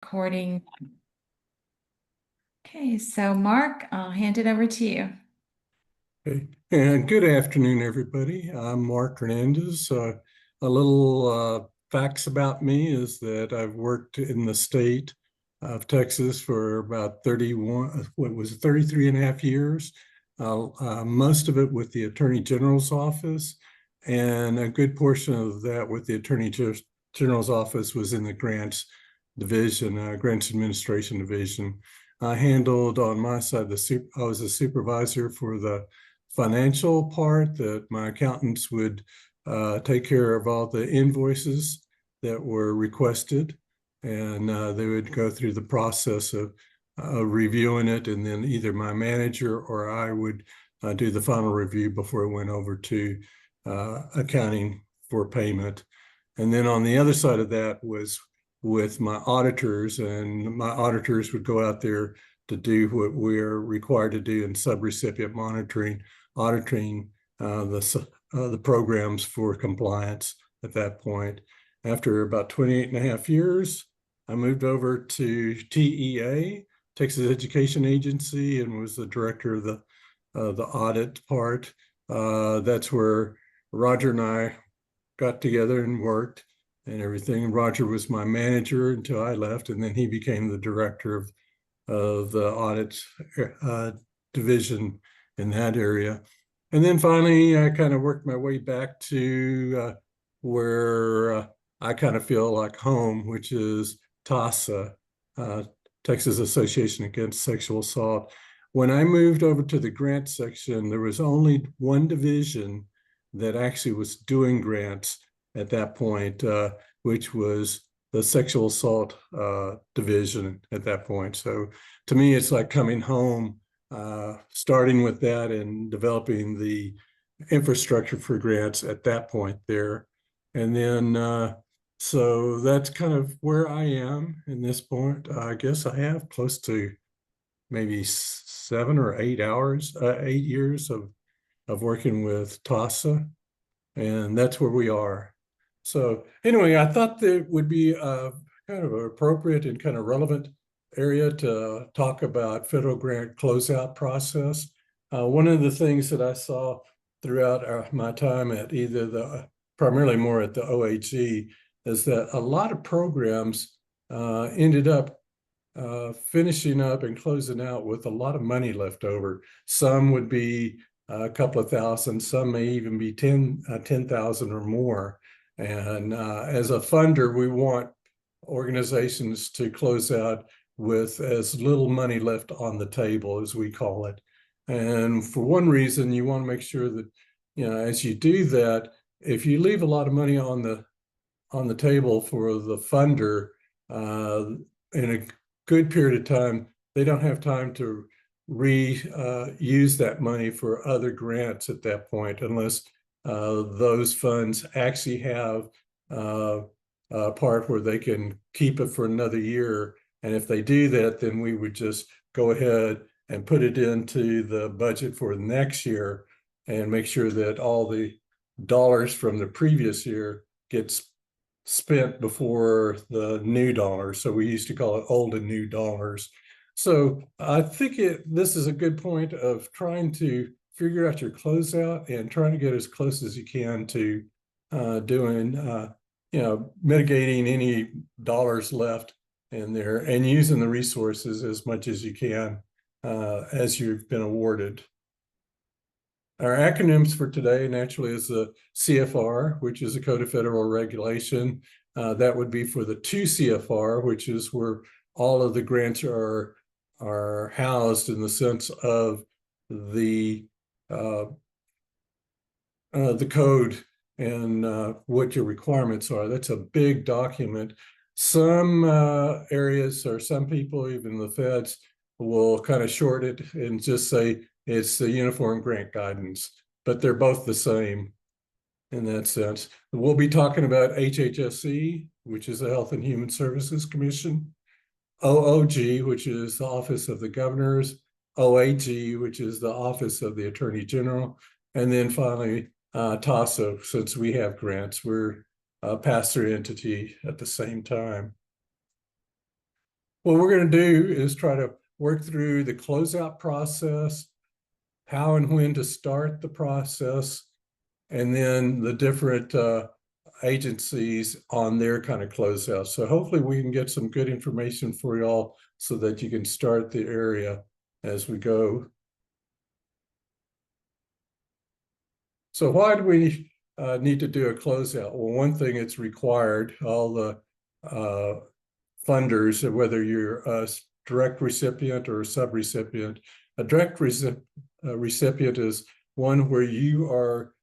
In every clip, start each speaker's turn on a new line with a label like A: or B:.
A: Recording. Okay, so Mark, I'll hand it over to you.
B: Okay. And good afternoon, everybody. I'm Mark Hernandez. A little facts about me is that I've worked in the state of Texas for about 33 and a half years, most of it with the Attorney General's office, and a good portion of that with the Attorney General's office was in the grants division, grants administration division. I handled on my side, I was a supervisor for the financial part, that my accountants would take care of all the invoices that were requested, and they would go through the process of reviewing it, and then either my manager or I would do the final review before it went over to accounting for payment. And then on the other side of that was with my auditors, and my auditors would go out there to do what we're required to do in subrecipient monitoring, auditing the programs for compliance at that point. After about 28 and a half years, I moved over to TEA, Texas Education Agency, and was the director of the audit part. That's where Roger and I got together and worked and everything. Roger was my manager until I left, and then he became the director of the audit division in that area. And then finally, I kind of worked my way back to where I kind of feel like home, which is TASA, Texas Association Against Sexual Assault. When I moved over to the grant section, there was only one division that actually was doing grants at that point, which was the sexual assault division at that point. So to me, it's like coming home, starting with that and developing the infrastructure for grants at that point there. And then, so that's kind of where I am in this point. I guess I have close to maybe 7 or 8 hours, 8 years of working with TASA, and that's where we are. So anyway, I thought that would be a kind of an appropriate and kind of relevant area to talk about federal grant closeout process. One of the things that I saw throughout my time at primarily more at the OHE, is that a lot of programs ended up finishing up and closing out with a lot of money left over. Some would be a couple of thousand, some may even be 10,000 or more. And as a funder, we want organizations to close out with as little money left on the table, as we call it. And for one reason, you want to make sure that, as you do that, if you leave a lot of money on the table for the funder, in a good period of time, they don't have time to use that money for other grants at that point, unless those funds actually have a part where they can keep it for another year. And if they do that, then we would just go ahead and put it into the budget for next year and make sure that all the dollars from the previous year gets spent before the new dollars. So we used to call it old and new dollars. So I think this is a good point of trying to figure out your closeout and trying to get as close as you can to doing, mitigating any dollars left in there and using the resources as much as you can as you've been awarded. Our acronyms for today naturally is the CFR, which is a Code of Federal Regulation. That would be for the 2 CFR, which is where all of the grants are housed in the sense of the code and what your requirements are. That's a big document. Some areas or some people, even the feds, will kind of short it and just say it's the Uniform Grant Guidance, but they're both the same in that sense. We'll be talking about HHSC, which is the Health and Human Services Commission, OOG, which is the Office of the Governors, OAG, which is the Office of the Attorney General, and then finally TASA, since we have grants, we're a pass-through entity at the same time. what we're going to do is try to work through the closeout process, how and when to start the process, and then the different agencies on their kind of closeout. So hopefully we can get some good information for y'all so that you can start the area as we go. So why do we need to do a closeout? Well, one thing, it's required. All the funders, whether you're a direct recipient or a subrecipient, a direct recipient is one where you are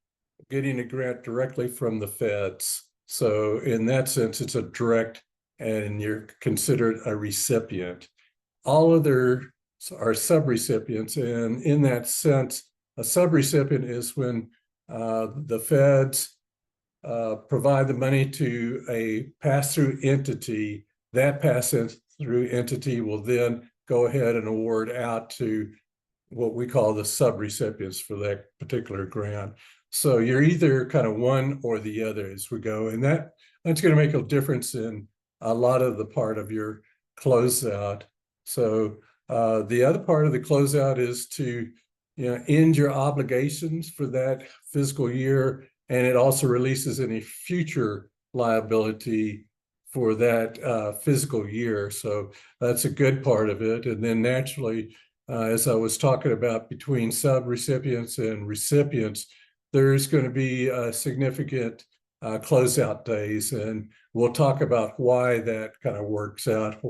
B: getting a grant directly from the feds. So in that sense, it's a direct, and you're considered a recipient. All other are subrecipients, and in that sense, a subrecipient is when the feds provide the money to a pass-through entity. That pass-through entity will then go ahead and award out to what we call the subrecipients for that particular grant. So you're either kind of one or the other as we go, and that's going to make a difference in a lot of the part of your closeout. So the other part of the closeout is to end your obligations for that fiscal year, and it also releases any future liability for that fiscal year. So that's a good part of it. And then naturally, as I was talking about, between subrecipients and recipients, there's going to be a significant closeout days, and we'll talk about why that kind of works out.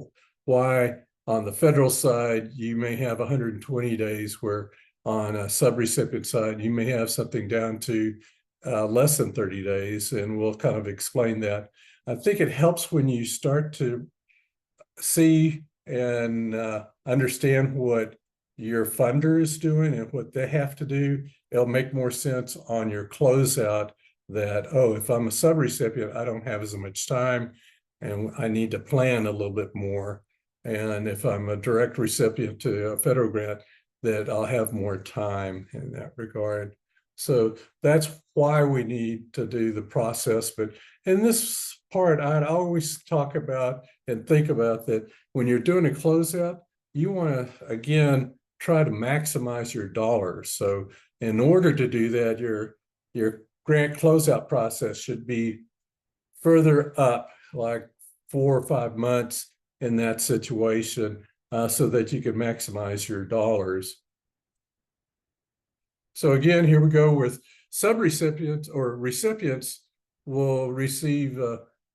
B: Why on the federal side you may have 120 days, where on a subrecipient side you may have something down to less than 30 days, and we'll kind of explain that. I think it helps when you start to see and understand what your funder is doing and what they have to do. It'll make more sense on your closeout that, oh, if I'm a subrecipient, I don't have as much time and I need to plan a little bit more. And if I'm a direct recipient to a federal grant, that I'll have more time in that regard. So that's why we need to do the process. But in this part, I'd always talk about and think about that when you're doing a closeout, you want to, again, try to maximize your dollars. So in order to do that, your grant closeout process should be further up, like 4 or 5 months in that situation, so that you can maximize your dollars. So again, here we go with subrecipients, or recipients will receive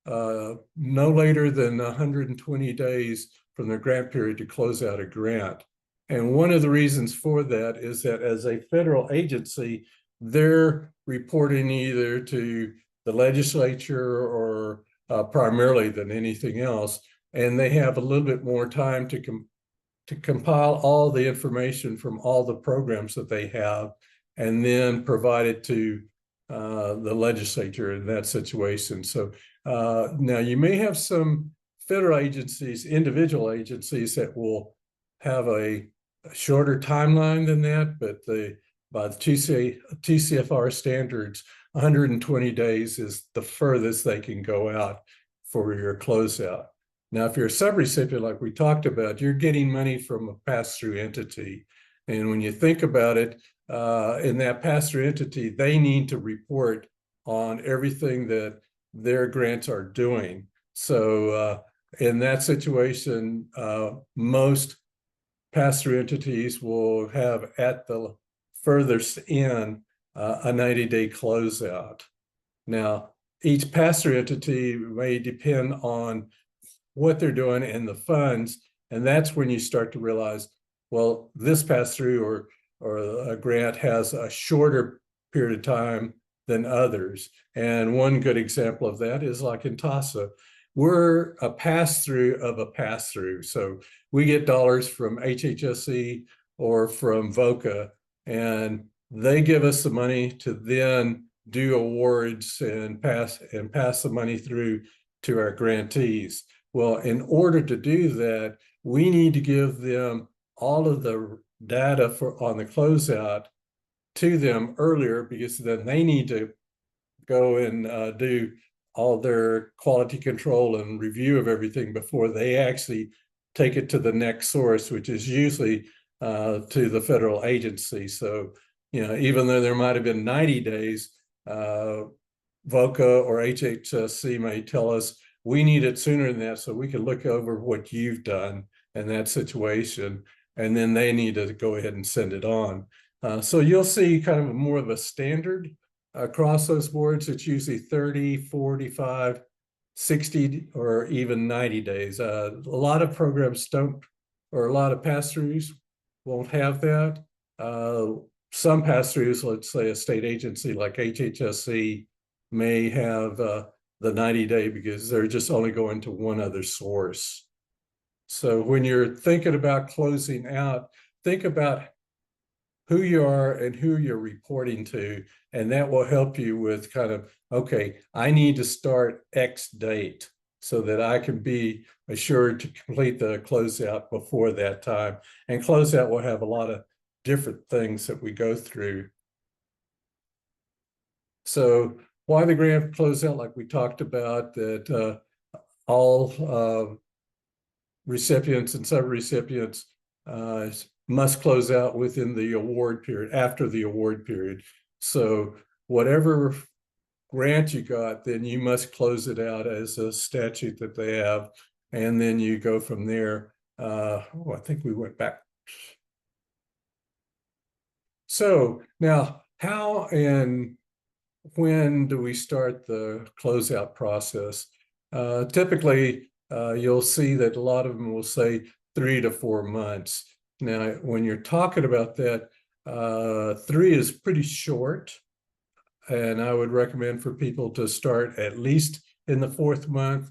B: no later than 120 days from their grant period to close out a grant. And one of the reasons for that is that as a federal agency, they're reporting either to the legislature or primarily than anything else, and they have a little bit more time to compile all the information from all the programs that they have, and then provide it to the legislature in that situation. So now you may have some federal agencies, individual agencies, that will have a shorter timeline than that, but by the TCFR standards, 120 days is the furthest they can go out for your closeout. Now, if you're a subrecipient, like we talked about, you're getting money from a pass-through entity. And when you think about it, in that pass-through entity, they need to report on everything that their grants are doing. So in that situation, most pass-through entities will have at the furthest end a 90-day closeout. Now, each pass-through entity may depend on what they're doing and the funds, and that's when you start to realize, well, this pass-through or a grant has a shorter period of time than others. And one good example of that is like in TASA. We're a pass-through of a pass-through. So we get dollars from HHSE or from VOCA, and they give us the money to then do awards and pass the money through to our grantees. Well, in order to do that, we need to give them all of the data on the closeout to them earlier, because then they need to go and do all their quality control and review of everything before they actually take it to the next source, which is usually to the federal agency. So, even though there might have been 90 days, VOCA or HHSC may tell us we need it sooner than that so we can look over what you've done in that situation. And then they need to go ahead and send it on. So you'll see kind of more of a standard across those boards. It's usually 30, 45, 60, or even 90 days. A lot of programs don't, or a lot of pass-throughs won't have that. Some pass-throughs, let's say a state agency like HHSC, may have the 90-day because they're just only going to one other source. So when you're thinking about closing out, think about who you are and who you're reporting to, and that will help you with kind of, okay, I need to start X date so that I can be assured to complete the closeout before that time. And closeout will have a lot of different things that we go through. So why the grant closeout, like we talked about, that all recipients and subrecipients must close out within the award period, after the award period. So whatever grant you got, then you must close it out as a statute that they have. And then you go from there. I think we went back. So now, how and when do we start the closeout process? Typically, you'll see that a lot of them will say 3 to 4 months. Now, when you're talking about that, 3 is pretty short, and I would recommend for people to start at least in the 4th month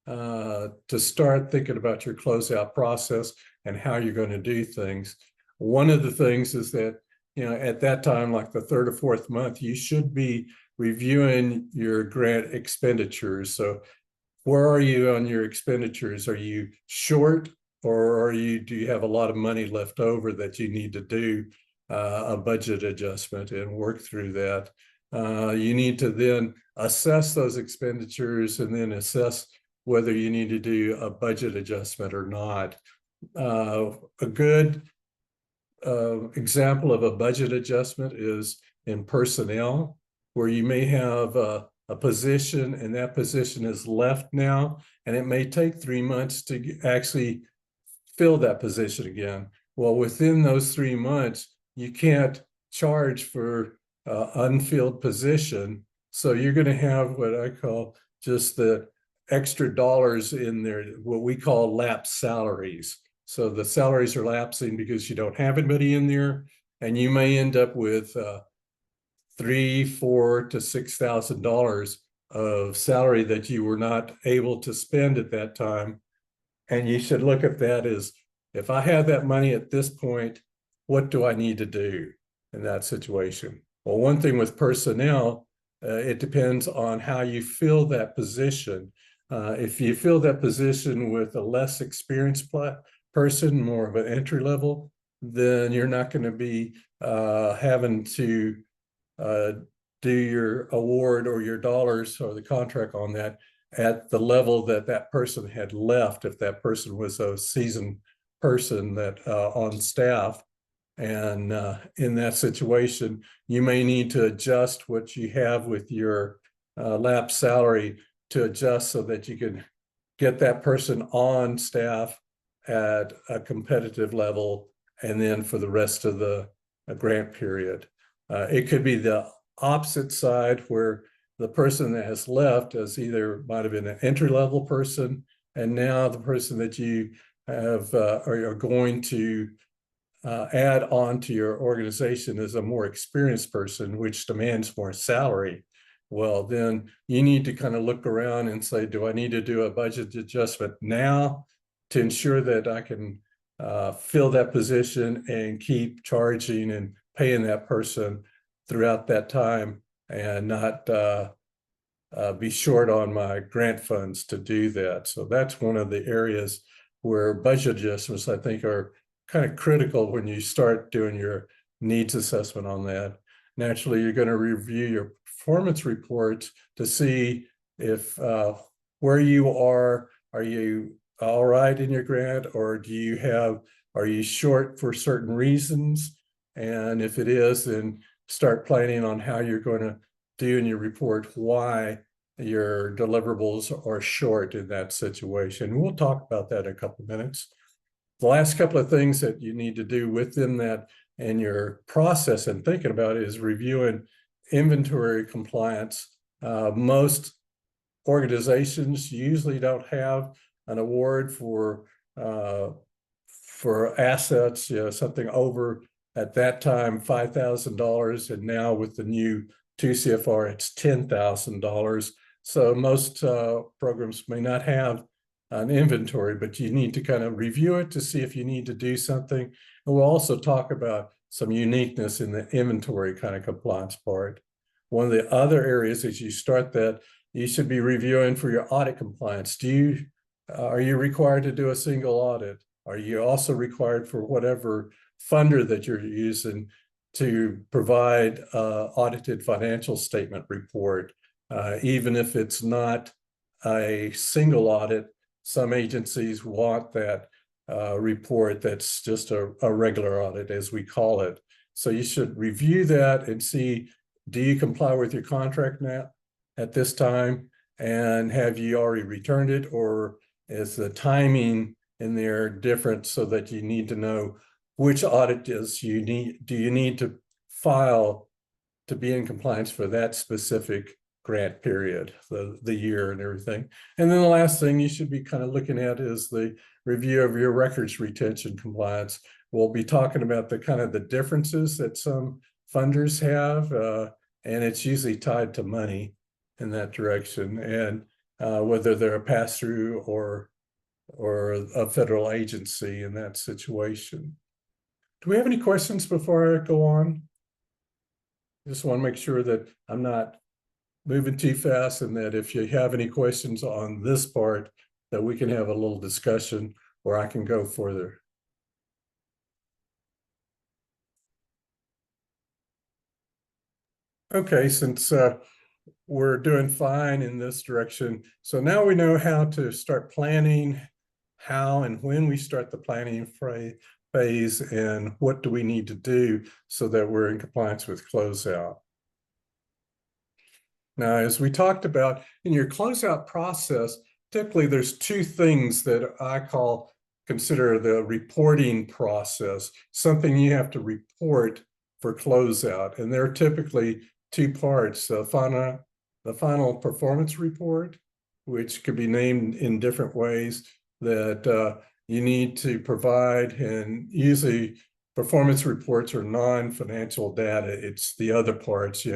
B: to start thinking about your closeout process and how you're going to do things. One of the things is that, at that time, like the 3rd or 4th month, you should be reviewing your grant expenditures. So where are you on your expenditures? Are you short, or do you have a lot of money left over that you need to do a budget adjustment and work through that? You need to then assess those expenditures and then assess whether you need to do a budget adjustment or not. A good example of a budget adjustment is in personnel, where you may have a position and that position is left now, and it may take 3 months to actually fill that position again. Well, within those 3 months, you can't charge for unfilled position. So you're going to have what I call just the extra dollars in there, what we call lapsed salaries. So the salaries are lapsing because you don't have anybody in there, and you may end up with $3,000, $4,000 to $6,000 of salary that you were not able to spend at that time. And you should look at that as, if I have that money at this point, what do I need to do in that situation? Well, one thing with personnel, it depends on how you fill that position. If you fill that position with a less experienced person, more of an entry level, then you're not going to be having to do your award or your dollars or the contract on that at the level that that person had left, if that person was a seasoned person that on staff. And in that situation, you may need to adjust what you have with your lapsed salary to adjust so that you can get that person on staff at a competitive level, and then for the rest of the grant period. It could be the opposite side, where the person that has left is either might have been an entry-level person, and now the person that you have are going to add on to your organization is a more experienced person, which demands more salary. Well, then you need to kind of look around and say, do I need to do a budget adjustment now to ensure that I can fill that position and keep charging and paying that person throughout that time, and not be short on my grant funds to do that. So that's one of the areas where budget adjustments, I think, are kind of critical when you start doing your needs assessment on that. Naturally, you're going to review your performance reports to see if where you are you all right in your grant, or are you short for certain reasons? And if it is, then start planning on how you're going to do in your report why your deliverables are short in that situation. We'll talk about that in a couple of minutes. The last couple of things that you need to do within that and your process and thinking about is reviewing inventory compliance. Most organizations usually don't have an award for assets, something over at that time $5,000, and now with the new 2 CFR it's $10,000. So most programs may not have an inventory, but you need to kind of review it to see if you need to do something. And we'll also talk about some uniqueness in the inventory kind of compliance part. One of the other areas as you start that, you should be reviewing for your audit compliance. Are you required to do a single audit? Are you also required for whatever funder that you're using to provide audited financial statement report? Even if it's not a single audit, some agencies want that report that's just a regular audit, as we call it. So you should review that and see, do you comply with your contract now at this time? And have you already returned it, or is the timing in there different so that you need to know which audit do you need to file to be in compliance for that specific grant period, the year and everything. And then the last thing you should be kind of looking at is the review of your records retention compliance. We'll be talking about the kind of the differences that some funders have, and it's usually tied to money in that direction, and whether they're a pass-through or a federal agency in that situation. Do we have any questions before I go on? Just want to make sure that I'm not moving too fast, and that if you have any questions on this part, that we can have a little discussion or I can go further. Okay, since we're doing fine in this direction, so now we know how to start planning, how and when we start the planning phase, and what do we need to do so that we're in compliance with closeout. Now, as we talked about in your closeout process, typically there's two things that I consider the reporting process, something you have to report for closeout. And there are typically two parts: the final performance report, which could be named in different ways, that you need to provide. And usually performance reports are non-financial data. It's the other parts,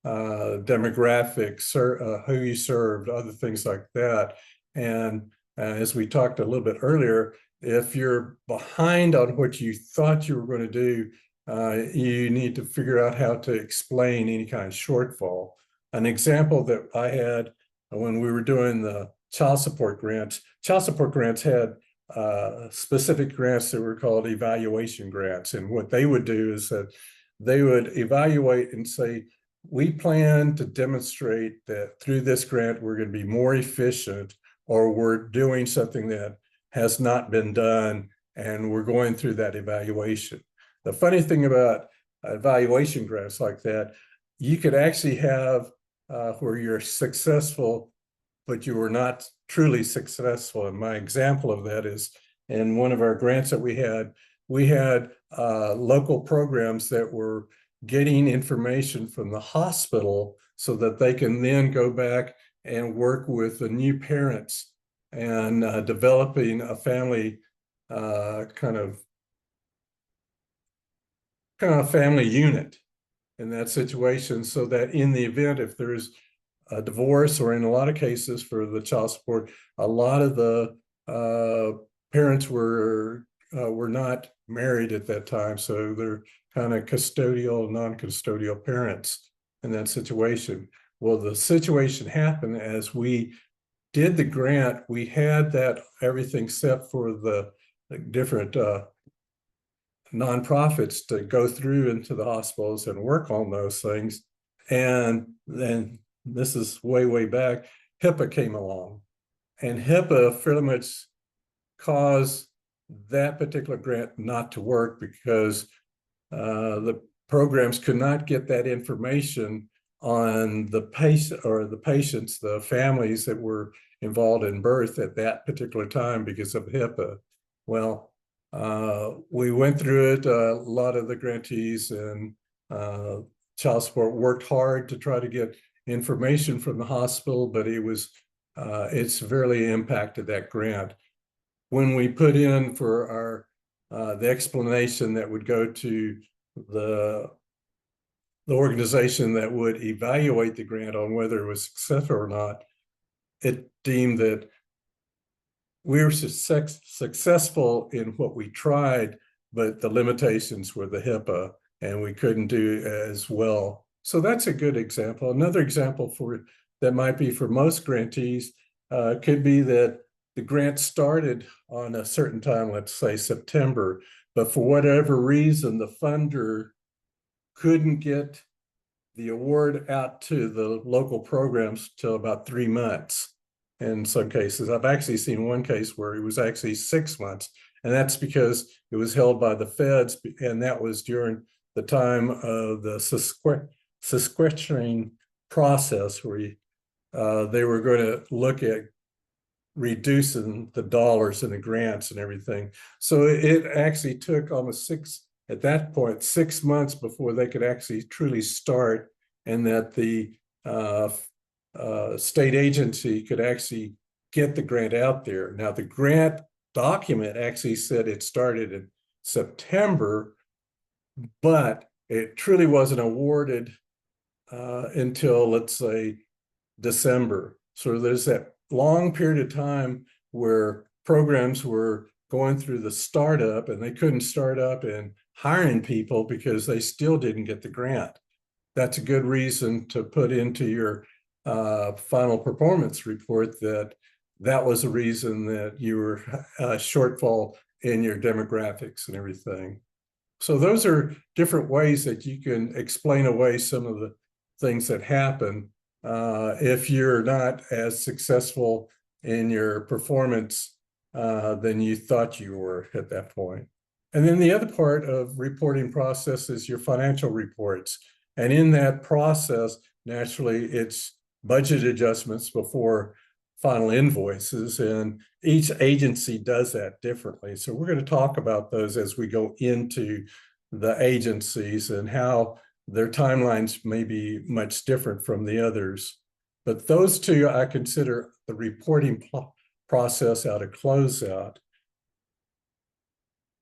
B: demographics, who you served, other things like that. And as we talked a little bit earlier, if you're behind on what you thought you were going to do, you need to figure out how to explain any kind of shortfall. An example that I had when we were doing the child support grants had specific grants that were called evaluation grants. And what they would do is that they would evaluate and say, we plan to demonstrate that through this grant, we're going to be more efficient, or we're doing something that has not been done, and we're going through that evaluation. The funny thing about evaluation grants like that, you could actually have where you're successful, but you were not truly successful. And my example of that is in one of our grants that we had local programs that were getting information from the hospital so that they can then go back and work with the new parents and developing a family kind of family unit in that situation, so that in the event if there's a divorce, or in a lot of cases for the child support, a lot of the parents were not married at that time, so they're kind of custodial, non-custodial parents in that situation. Well, the situation happened as we did the grant, we had that everything set for the different nonprofits to go through into the hospitals and work on those things. And then this is way back, HIPAA came along. And HIPAA fairly much cause that particular grant not to work because the programs could not get that information on the patient or the patients, the families that were involved in birth at that particular time because of HIPAA. Well, we went through it. A lot of the grantees and child support worked hard to try to get information from the hospital, but it severely impacted that grant. When we put in for our the explanation that would go to the organization that would evaluate the grant on whether it was successful or not, it deemed that we were successful in what we tried, but the limitations were the HIPAA, and we couldn't do as well. So that's a good example. Another example that might be for most grantees could be that the grant started on a certain time, let's say September, but for whatever reason, the funder couldn't get the award out to the local programs till about 3 months. In some cases, I've actually seen one case where it was actually 6 months, and that's because it was held by the feds, and that was during the time of the sequestering process where they were going to look at reducing the dollars and the grants and everything. So it actually took almost at that point, 6 months before they could actually truly start, and that the state agency could actually get the grant out there. Now, the grant document actually said it started in September, but it truly wasn't awarded until, let's say, December. So there's that long period of time where programs were going through the startup and they couldn't start up and hiring people because they still didn't get the grant. That's a good reason to put into your final performance report that was a reason that you were shortfall in your demographics and everything. So those are different ways that you can explain away some of the things that happen if you're not as successful in your performance than you thought you were at that point. And then the other part of reporting process is your financial reports. And in that process, naturally, it's budget adjustments before final invoices, and each agency does that differently. So we're going to talk about those as we go into the agencies and how their timelines may be much different from the others. But those two I consider the reporting process out of closeout.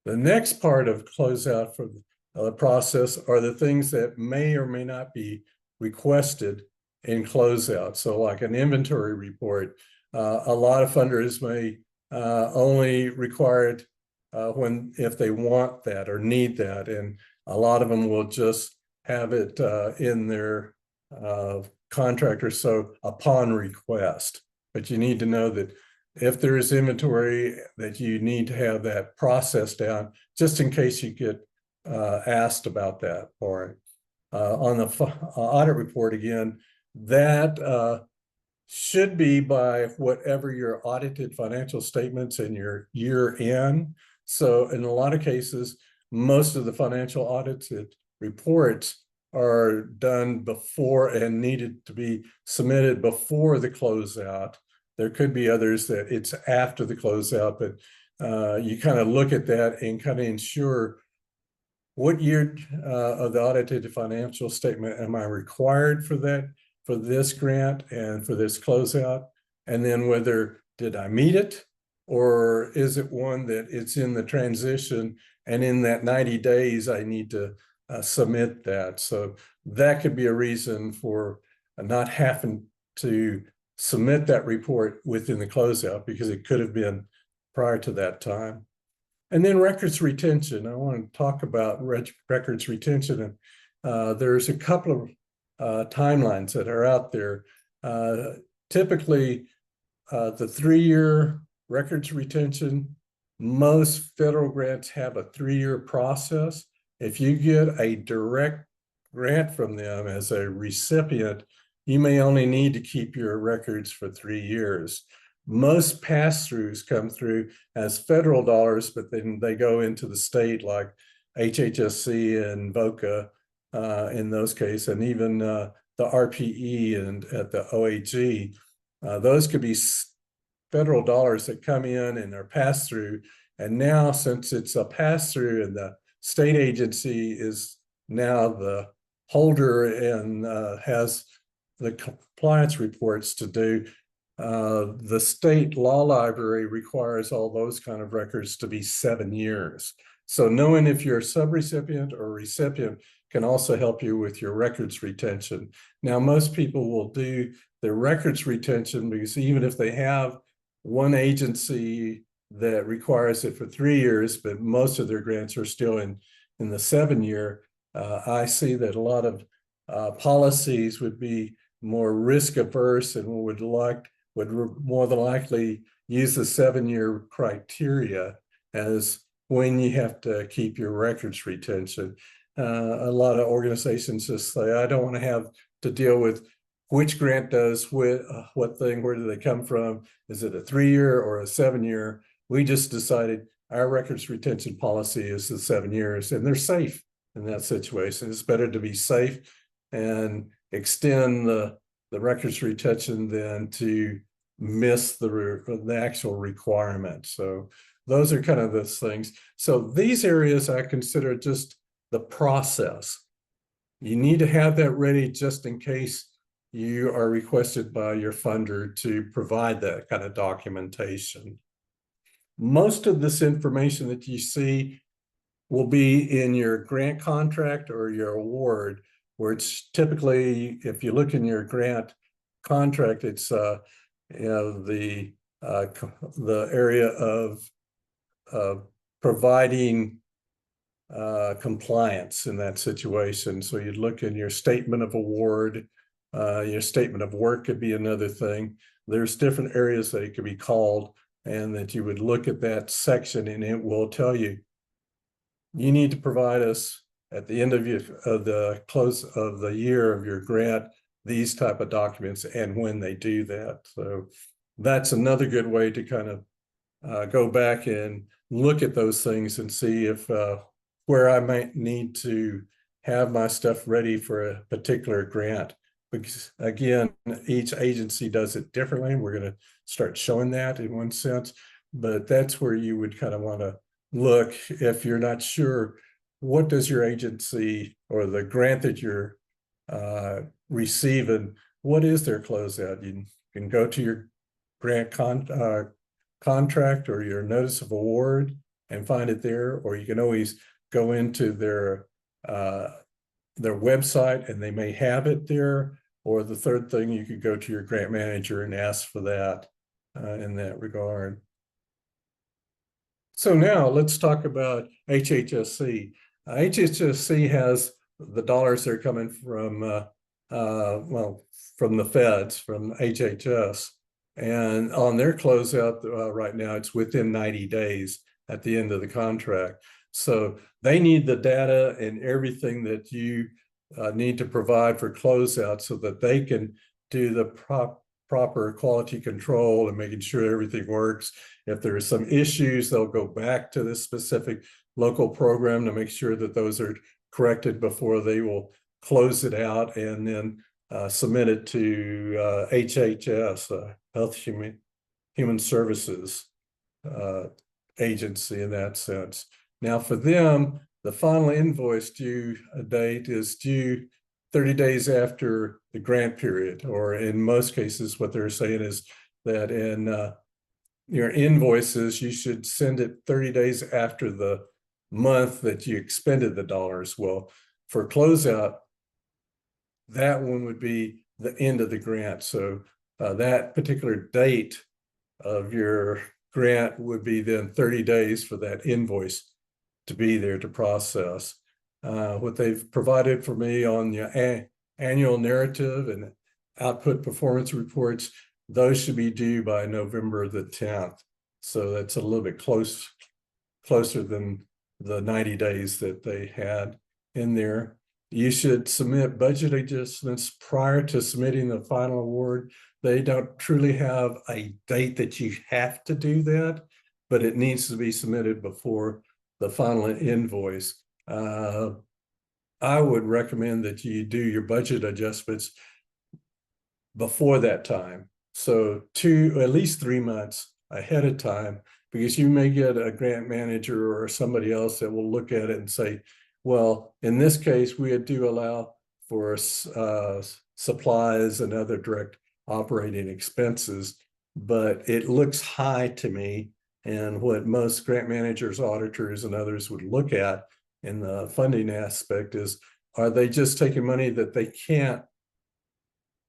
B: The next part of closeout for the process are the things that may or may not be requested in closeout. So like an inventory report, a lot of funders may only require it if they want that or need that. And a lot of them will just have it in their contractor, so upon request. But you need to know that if there is inventory, that you need to have that process down just in case you get asked about that. Or on the audit report again, that should be by whatever your audited financial statements and your year end. So in a lot of cases, most of the financial audited reports are done before and needed to be submitted before the closeout. There could be others that it's after the closeout, but you kind of look at that and kind of ensure what year of the audited financial statement am I required for that, for this grant and for this closeout, and then whether did I meet it, or is it one that it's in the transition and in that 90 days I need to submit that. So that could be a reason for not having to submit that report within the closeout because it could have been prior to that time. And then records retention. I want to talk about records retention. And there's a couple of timelines that are out there. Typically, the 3-year records retention, most federal grants have a 3-year process. If you get a direct grant from them as a recipient, you may only need to keep your records for 3 years. Most pass-throughs come through as federal dollars, but then they go into the state like HHSC and VOCA in those cases, and even the RPE and at the OAG. Those could be federal dollars that come in and are passed through. And now, since it's a pass through and the state agency is now the holder and has the compliance reports to do, the state law library requires all those kind of records to be 7 years. So knowing if you're a subrecipient or recipient can also help you with your records retention. Now, most people will do their records retention because even if they have one agency that requires it for 3 years, but most of their grants are still in the 7 year, I see that a lot of policies would be more risk averse and would more than likely use the 7 year criteria as when you have to keep your records retention. A lot of organizations just say, I don't want to have to deal with which grant does what thing, where do they come from? Is it a 3 year or a 7 year? We just decided our records retention policy is the 7 years, and they're safe in that situation. It's better to be safe and extend the records retention than to miss the actual requirement. So those are kind of those things. So these areas I consider just the process. You need to have that ready just in case you are requested by your funder to provide that kind of documentation. Most of this information that you see will be in your grant contract or your award, where it's typically, if you look in your grant contract, it's the area of providing compliance in that situation. So you'd look in your statement of award, your statement of work could be another thing. There's different areas that it could be called, and that you would look at that section and it will tell you, you need to provide us at the end of the close of the year of your grant, these type of documents and when they do that. So that's another good way to kind of go back and look at those things and see if where I might need to have my stuff ready for a particular grant. Because again, each agency does it differently. We're going to start showing that in one sense, but that's where you would kind of want to look if you're not sure, what does your agency or the grant that you're receiving, what is their closeout? You can go to your grant contract or your notice of award and find it there, or you can always go into their website and they may have it there. Or the third thing, you could go to your grant manager and ask for that in that regard. So now let's talk about HHSC. HHSC has the dollars that are coming from, from the feds, from HHS. And on their closeout right now, it's within 90 days at the end of the contract. So they need the data and everything that you need to provide for closeout so that they can do the proper quality control and making sure everything works. If there are some issues, they'll go back to this specific local program to make sure that those are corrected before they will close it out and then submit it to HHS, Health Human Services agency in that sense. Now for them, the final invoice due date is due 30 days after the grant period, or in most cases, what they're saying is that in your invoices, you should send it 30 days after the month that you expended the dollars. Well, for closeout, that one would be the end of the grant. So that particular date of your grant would be then 30 days for that invoice to be there to process. What they've provided for me on the annual narrative and output performance reports, those should be due by November the 10th. So that's a little bit closer than the 90 days that they had in there. You should submit budget adjustments prior to submitting the final award. They don't truly have a date that you have to do that, but it needs to be submitted before the final invoice. I would recommend that you do your budget adjustments before that time. So at least 3 months ahead of time, because you may get a grant manager or somebody else that will look at it and say, well, in this case, we do allow for supplies and other direct operating expenses, but it looks high to me. And what most grant managers, auditors, and others would look at in the funding aspect is, are they just taking money that they can't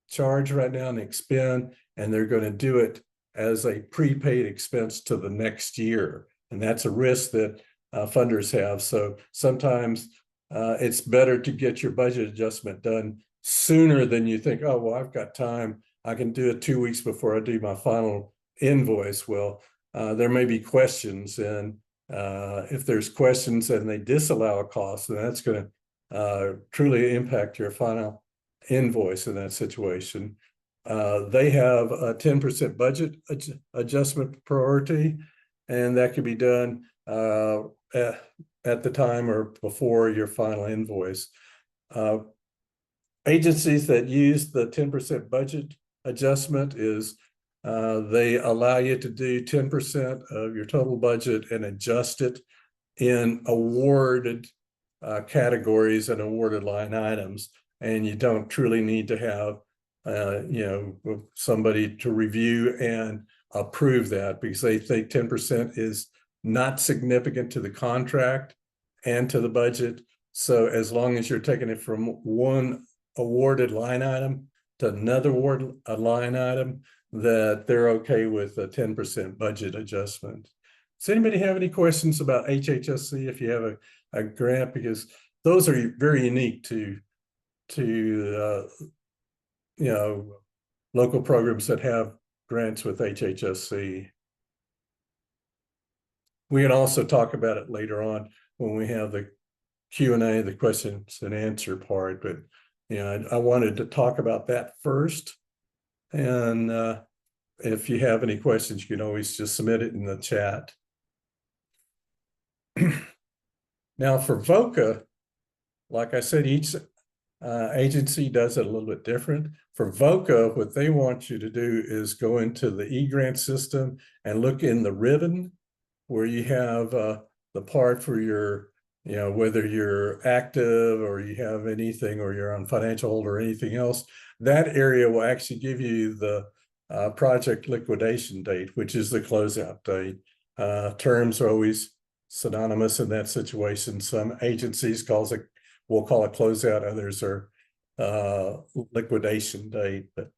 B: charge right now and expend, and they're going to do it as a prepaid expense to the next year? And that's a risk that funders have. So sometimes it's better to get your budget adjustment done sooner than you think, oh, well, I've got time. I can do it 2 weeks before I do my final invoice. Well, there may be questions, and if there's questions and they disallow a cost, then that's going to truly impact your final invoice in that situation. They have a 10% budget adjustment priority, and that can be done at the time or before your final invoice. Agencies that use the 10% budget adjustment is they allow you to do 10% of your total budget and adjust it in awarded categories and awarded line items. And you don't truly need to have somebody to review and approve that, because they think 10% is not significant to the contract and to the budget. So as long as you're taking it from one awarded line item to another awarded line item, that they're okay with a 10% budget adjustment. Does anybody have any questions about HHSC if you have a grant? Because those are very unique to local programs that have grants with HHSC. We can also talk about it later on when we have the Q&A, the questions and answer part, but I wanted to talk about that first. And if you have any questions, you can always just submit it in the chat. Now for VOCA, like I said, each agency does it a little bit different. For VOCA, what they want you to do is go into the eGrant system and look in the ribbon where you have the part for your, whether you're active or you have anything, or you're on financial hold or anything else. That area will actually give you the project liquidation date, which is the closeout date. Terms are always synonymous in that situation. Some agencies will call it closeout, others are liquidation date, but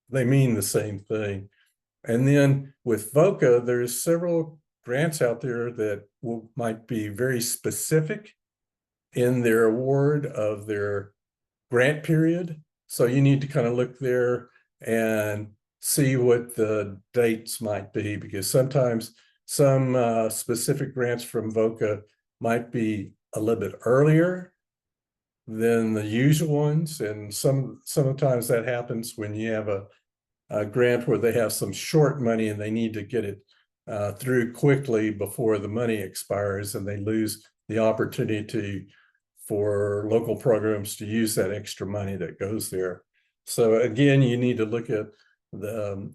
B: they mean the same thing. And then with VOCA, there's several grants out there that might be very specific in their award of their grant period. So you need to kind of look there and see what the dates might be, because sometimes some specific grants from VOCA might be a little bit earlier than the usual ones. And sometimes that happens when you have a grant where they have some short money and they need to get it through quickly before the money expires, and they lose the opportunity for local programs to use that extra money that goes there. So again, you need to look at the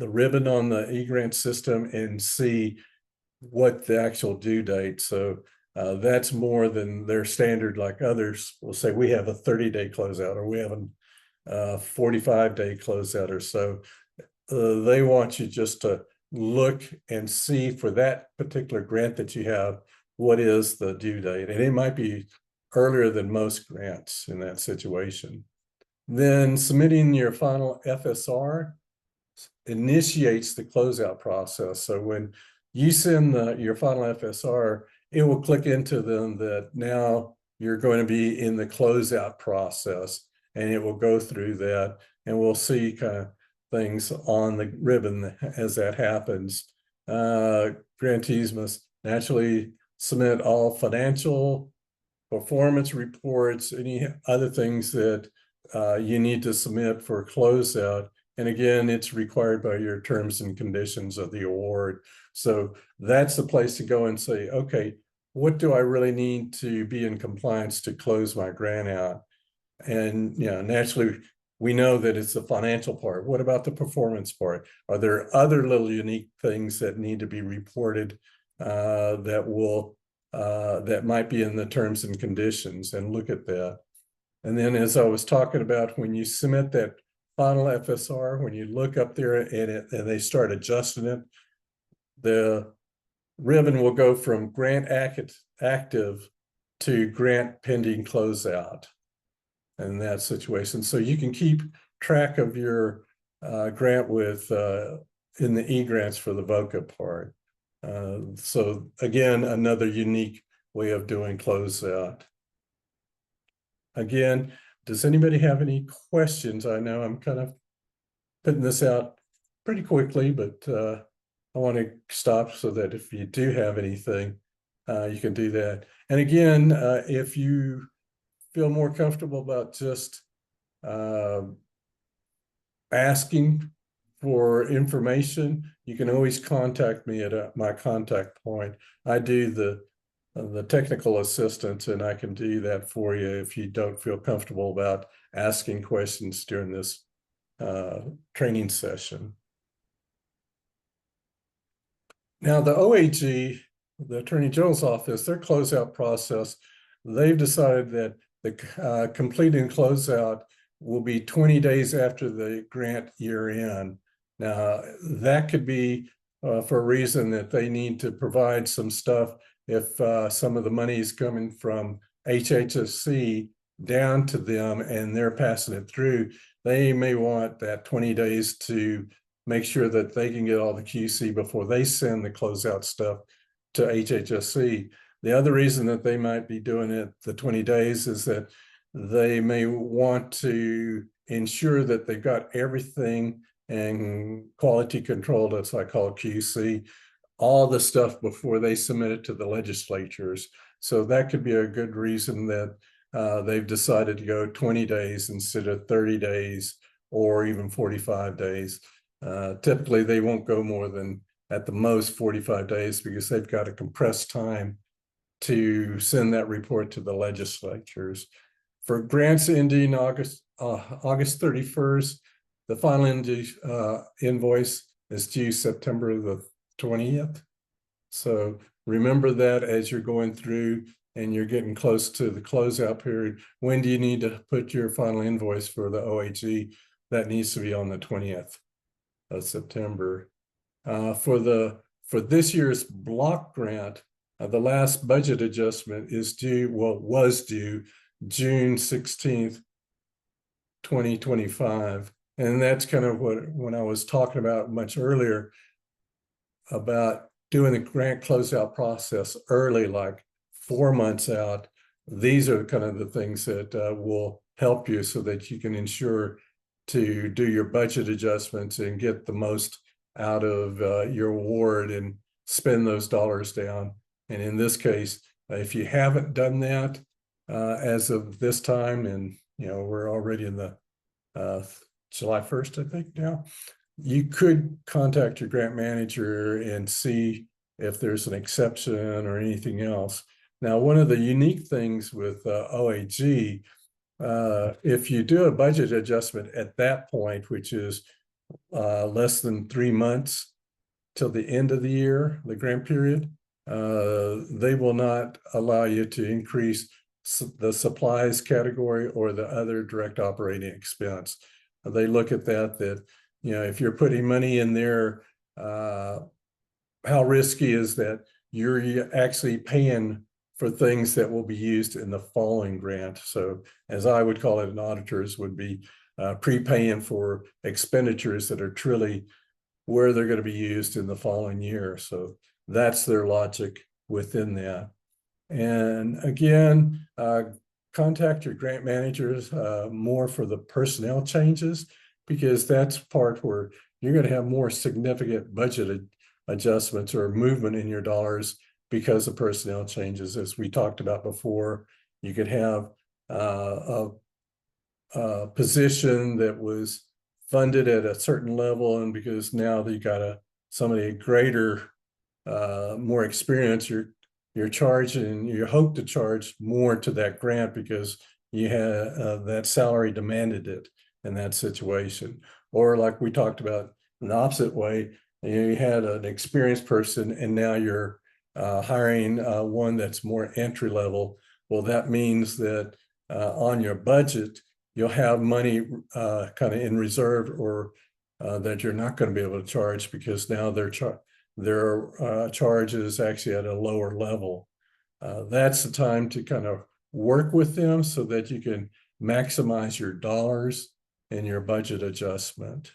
B: ribbon on the eGrant system and see what the actual due date. So that's more than their standard. Like others will say, we have a 30-day closeout, or we have a 45-day closeout or so. They want you just to look and see for that particular grant that you have, what is the due date. And it might be earlier than most grants in that situation. Then submitting your final FSR initiates the closeout process. So when you send your final FSR, it will click into them that now you're going to be in the closeout process, and it will go through that, and we'll see kind of things on the ribbon as that happens. Grantees must naturally submit all financial performance reports, any other things that you need to submit for closeout. And again, it's required by your terms and conditions of the award. So that's the place to go and say, okay, what do I really need to be in compliance to close my grant out? And naturally, we know that it's the financial part. What about the performance part? Are there other little unique things that need to be reported that might be in the terms and conditions, and look at that? And then, as I was talking about, when you submit that final FSR, when you look up there and they start adjusting it, the ribbon will go from grant active to grant pending closeout in that situation. So you can keep track of your grant with in the e-grants for the VOCA part. So again, another unique way of doing closeout. Again, does anybody have any questions? I know I'm kind of putting this out pretty quickly, but I want to stop so that if you do have anything, you can do that. And again, if you feel more comfortable about just asking for information, you can always contact me at my contact point. I do the technical assistance, and I can do that for you if you don't feel comfortable about asking questions during this training session. Now, the OAG, the Attorney General's office, their closeout process, they've decided that the completing closeout will be 20 days after the grant year end. Now, that could be for a reason that they need to provide some stuff if some of the money is coming from HHSC down to them and they're passing it through. They may want that 20 days to make sure that they can get all the QC before they send the closeout stuff to HHSC. The other reason that they might be doing it the 20 days is that they may want to ensure that they've got everything and quality control, that's what I call QC, all the stuff before they submit it to the legislatures. So that could be a good reason that they've decided to go 20 days instead of 30 days or even 45 days. Typically, they won't go more than at the most 45 days because they've got a compressed time to send that report to the legislatures. For grants ending August 31st, the final invoice is due September the 20th. So remember that as you're going through and you're getting close to the closeout period. When do you need to put your final invoice for the OAG? That needs to be on the 20th of September. For this year's block grant, the last budget adjustment is due, well, was due June 16th, 2025. And that's kind of when I was talking about much earlier about doing the grant closeout process early, like 4 months out. These are kind of the things that will help you so that you can ensure to do your budget adjustments and get the most out of your award and spend those dollars down. And in this case, if you haven't done that as of this time, and we're already in the July 1st, I think now, you could contact your grant manager and see if there's an exception or anything else. Now, one of the unique things with OAG, if you do a budget adjustment at that point, which is less than 3 months till the end of the year, the grant period, they will not allow you to increase the supplies category or the other direct operating expense. They look at that if you're putting money in there, how risky is that you're actually paying for things that will be used in the following grant. So as I would call it in auditors would be prepaying for expenditures that are truly where they're going to be used in the following year. So that's their logic within that. And again, contact your grant managers more for the personnel changes, because that's part where you're going to have more significant budget adjustments or movement in your dollars because of personnel changes, as we talked about before. You could have a position that was funded at a certain level, and because now you got somebody greater, more experience, you're charging, you hope to charge more to that grant because you had that salary demanded it in that situation. Or like we talked about in the opposite way, you had an experienced person and now you're hiring one that's more entry level. Well, that means that on your budget, you'll have money kind of in reserve, or that you're not going to be able to charge because now their charge is actually at a lower level. That's the time to kind of work with them so that you can maximize your dollars in your budget adjustment.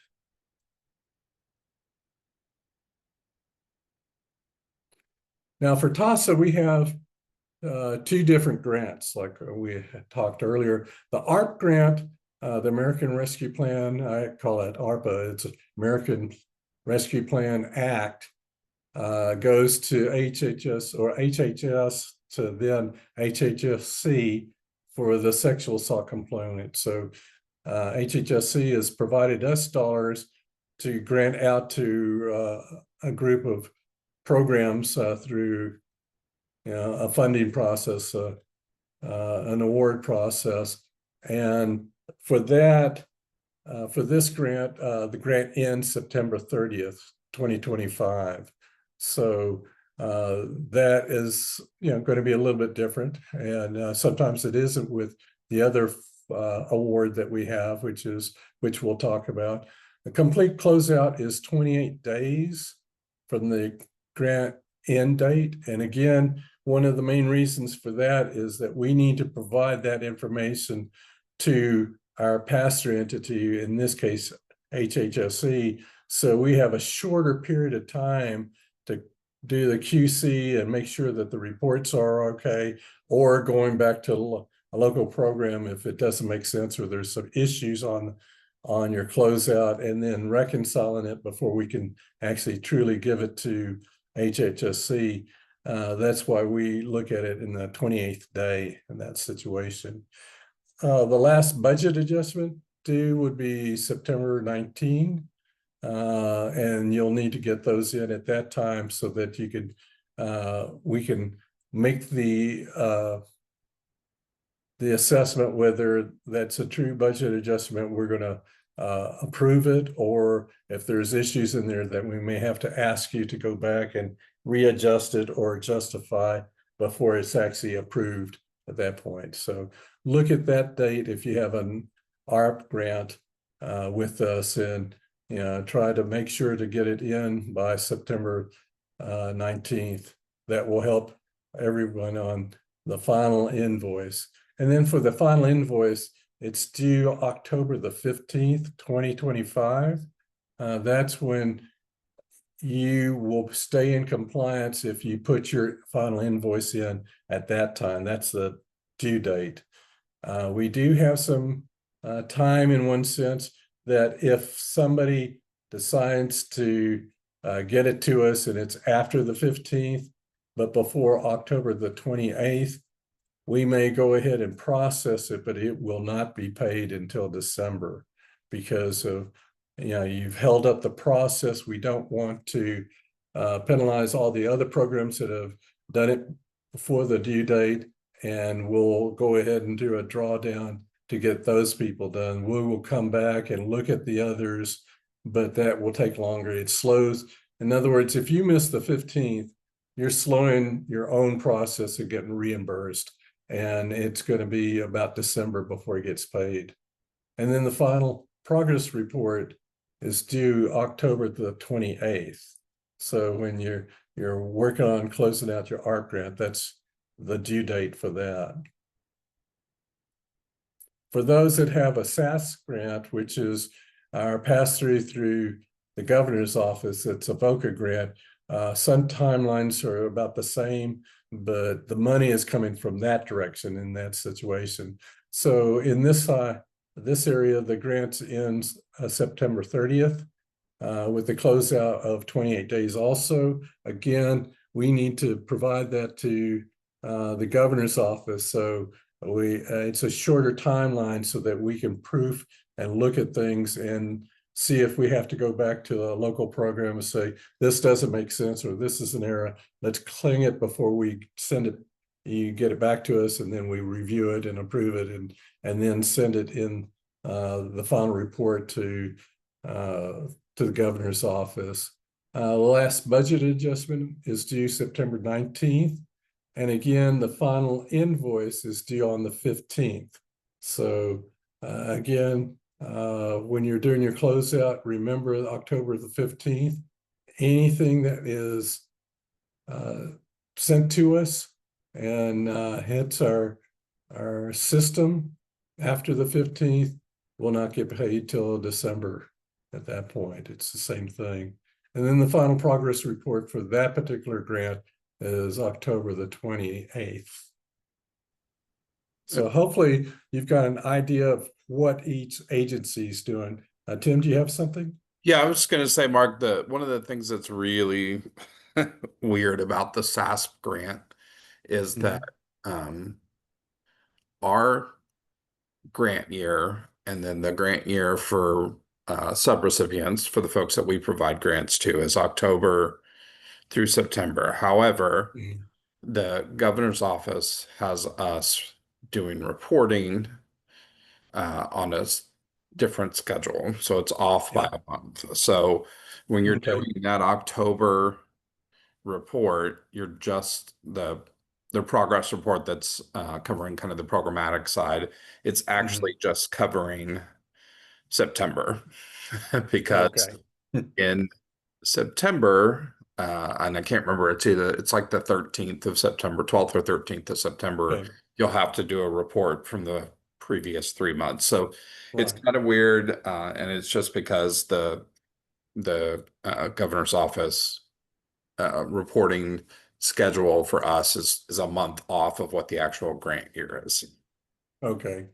B: Now for TASA, we have two different grants, like we had talked earlier. The ARP grant, the American Rescue Plan, I call it ARPA, it's American Rescue Plan Act, goes to HHS or HHS to then HHSC for the sexual assault component. So HHSC has provided us dollars to grant out to a group of programs through a funding process, an award process. And for that, for this grant, the grant ends September 30th, 2025. So that is, going to be a little bit different. And sometimes it isn't with the other award that we have, which we'll talk about. The complete closeout is 28 days from the grant end date. And again, one of the main reasons for that is that we need to provide that information to our pass-through entity, in this case, HHSC. So we have a shorter period of time to do the QC and make sure that the reports are okay, or going back to a local program if it doesn't make sense or there's some issues on your closeout, and then reconciling it before we can actually truly give it to HHSC. That's why we look at it in the 28th day in that situation. The last budget adjustment due would be September 19, and you'll need to get those in at that time so that you could we can make the assessment whether that's a true budget adjustment. We're going to approve it, or if there's issues in there that we may have to ask you to go back and readjust it or justify before it's actually approved at that point. So look at that date if you have an ARP grant with us, and try to make sure to get it in by September 19th. That will help everyone on the final invoice. And then for the final invoice, it's due October the 15th, 2025. That's when you will stay in compliance if you put your final invoice in at that time. That's the due date. We do have some time in one sense that if somebody decides to get it to us and it's after the 15th, but before October the 28th, we may go ahead and process it, but it will not be paid until December because of, you've held up the process. We don't want to penalize all the other programs that have done it before the due date, and we'll go ahead and do a drawdown to get those people done. We will come back and look at the others, but that will take longer. It slows. In other words, if you miss the 15th, you're slowing your own process of getting reimbursed, and it's going to be about December before it gets paid. And then the final progress report is due October the 28th. So when you're working on closing out your ARP grant, that's the due date for that. For those that have a SAS grant, which is our pass-through through the governor's office, it's a VOCA grant. Some timelines are about the same, but the money is coming from that direction in that situation. So in this area, the grant ends September 30th with the closeout of 28 days also. Again, we need to provide that to the governor's office. So it's a shorter timeline so that we can proof and look at things and see if we have to go back to a local program and say, this doesn't make sense, or this is an error. Let's clean it before we send it. You get it back to us, and then we review it and approve it, and then send it in the final report to the governor's office. The last budget adjustment is due September 19th. And again, the final invoice is due on the 15th. So again, when you're doing your closeout, remember October the 15th. Anything that is sent to us and hits our system after the 15th will not get paid till December. At that point, it's the same thing. And then the final progress report for that particular grant is October the 28th. So hopefully you've got an idea of what each agency is doing. Tim, do you have something?
C: Yeah, I was just going to say, Mark, one of the things that's really weird about the SASP grant is that um, our grant year and then the grant year for subrecipients, for the folks that we provide grants to, is October through September. However, the governor's office has us doing reporting on a different schedule. So it's off by a month. So when you're doing that October report, you're just the progress report that's covering kind of the programmatic side. It's actually just covering September because in September, and I can't remember, it's like the 13th of September, 12th or 13th of September, you'll have to do a report from the previous 3 months. So it's kind of weird, and it's just because the governor's office reporting schedule for us is a month off of what the actual grant year is.
B: Okay.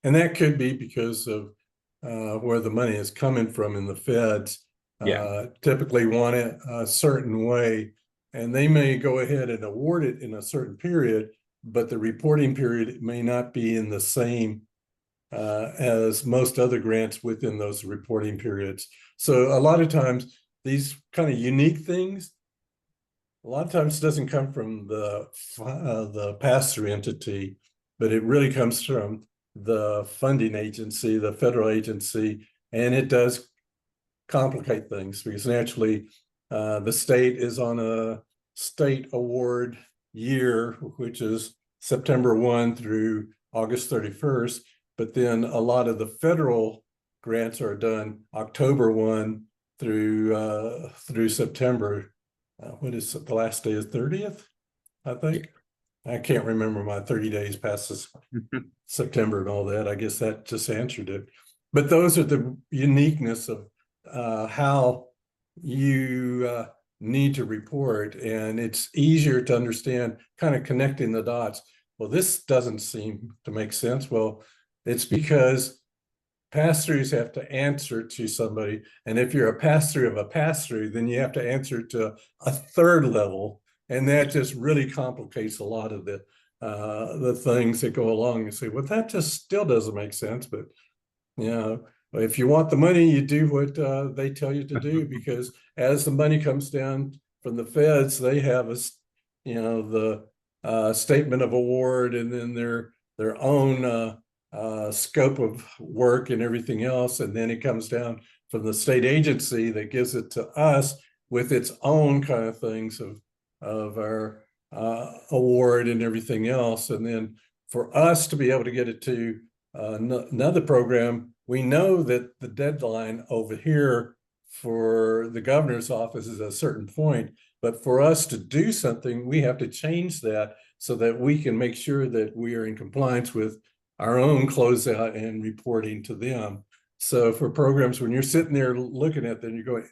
B: And that could be because of where the money is coming from in the feds. Typically want it a certain way, and they may go ahead and award it in a certain period, but the reporting period may not be in the same as most other grants within those reporting periods. So a lot of times these kind of unique things, a lot of times doesn't come from the pass-through entity, but it really comes from the funding agency, the federal agency, and it does complicate things because naturally the state is on a state award year, which is September 1 through August 31st, but then a lot of the federal grants are done October 1 through September. What is it? The last day is 30th, I think. I can't remember my 30 days past this September and all that. I guess that just answered it. But those are the uniqueness of how you need to report, and it's easier to understand, kind of connecting the dots. Well, this doesn't seem to make sense. Well, it's because pass-throughs have to answer to somebody, and if you're a pass-through of a pass-through, then you have to answer to a third level, and that just really complicates a lot of the things that go along. And say, well, that just still doesn't make sense. But you know, if you want the money, you do what they tell you to do, because as the money comes down from the feds, they have the statement of award, and then their own scope of work and everything else, and then it comes down from the state agency that gives it to us with its own kind of things of our award and everything else, and then for us to be able to get it to another program, we know that the deadline over here for the governor's office is a certain point, but for us to do something, we have to change that so that we can make sure that we are in compliance with our own closeout and reporting to them. So for programs, when you're sitting there looking at them, you're going,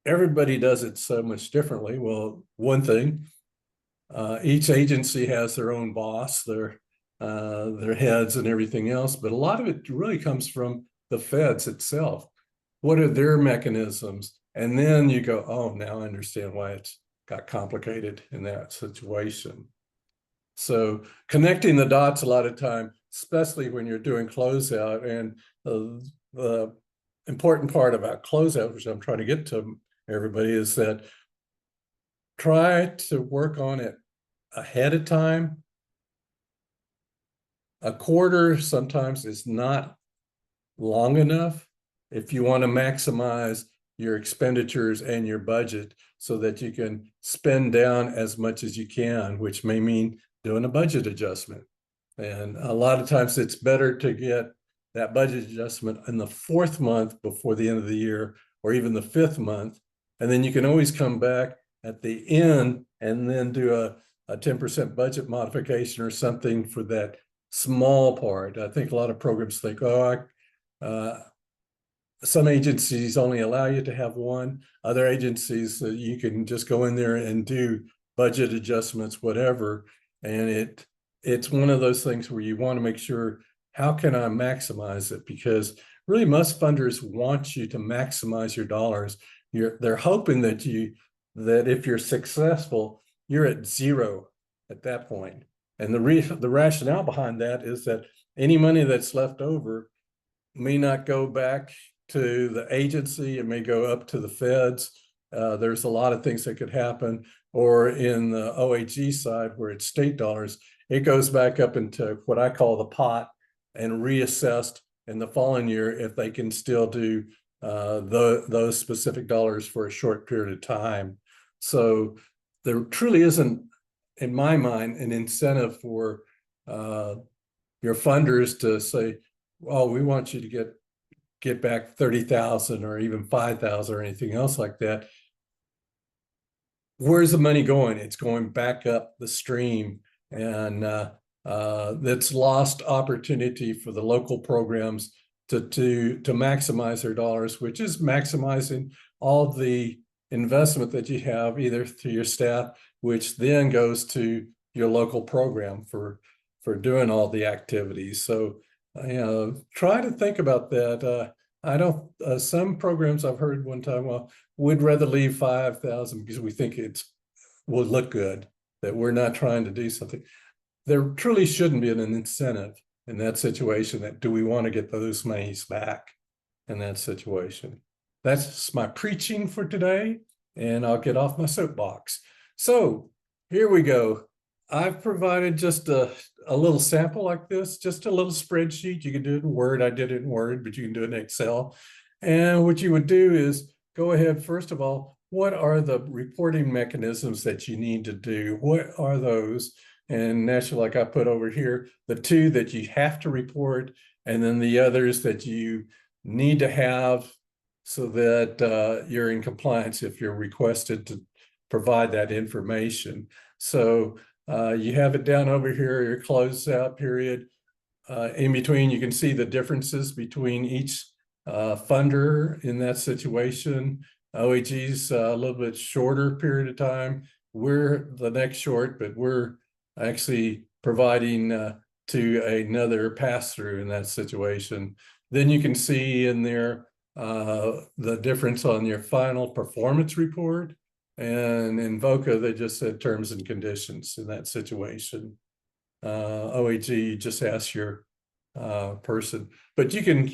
B: everybody does it so much differently. Well, one thing, each agency has their own boss, their heads and everything else, but a lot of it really comes from the feds itself. What are their mechanisms? And then you go, oh, now I understand why it's got complicated in that situation. So connecting the dots a lot of time, especially when you're doing closeout, and the important part about closeout, which I'm trying to get to everybody, is that try to work on it ahead of time. A quarter sometimes is not long enough if you want to maximize your expenditures and your budget so that you can spend down as much as you can, which may mean doing a budget adjustment. And a lot of times it's better to get that budget adjustment in the 4th month before the end of the year, or even the 5th month. And then you can always come back at the end and then do a 10% budget modification or something for that small part. I think a lot of programs think, oh, some agencies only allow you to have one. Other agencies, you can just go in there and do budget adjustments, whatever. And it's one of those things where you want to make sure, how can I maximize it? Because really most funders want you to maximize your dollars. They're hoping that if you're successful, you're at zero at that point. And the rationale behind that is that any money that's left over may not go back to the agency. It may go up to the feds. There's a lot of things that could happen. Or in the OAG side, where it's state dollars, it goes back up into what I call the pot and reassessed in the following year if they can still do those specific dollars for a short period of time. So there truly isn't, in my mind, an incentive for your funders to say, oh, we want you to get back 30,000 or even 5,000 or anything else like that. Where's the money going? It's going back up the stream, and that's lost opportunity for the local programs to maximize their dollars, which is maximizing all the investment that you have either through your staff, which then goes to your local program for doing all the activities. So try to think about that. I don't, some programs I've heard one time, well, we'd rather leave 5,000 because we think will look good, that we're not trying to do something. There truly shouldn't be an incentive in that situation. That do we want to get those monies back in that situation? That's my preaching for today, and I'll get off my soapbox. So here we go. I've provided just a little sample like this, just a little spreadsheet. You can do it in Word. I did it in Word, but you can do it in Excel. And what you would do is go ahead, first of all, what are the reporting mechanisms that you need to do? What are those? And naturally, like I put over here, the 2 that you have to report, and then the others that you need to have so that you're in compliance if you're requested to provide that information. So you have it down over here, your closeout period. In between, you can see the differences between each funder in that situation. OAG's a little bit shorter period of time. We're the next short, but we're actually providing to another pass-through in that situation. Then you can see in there the difference on your final performance report. And in VOCA, they just said terms and conditions in that situation. OAG just asks your person, but you can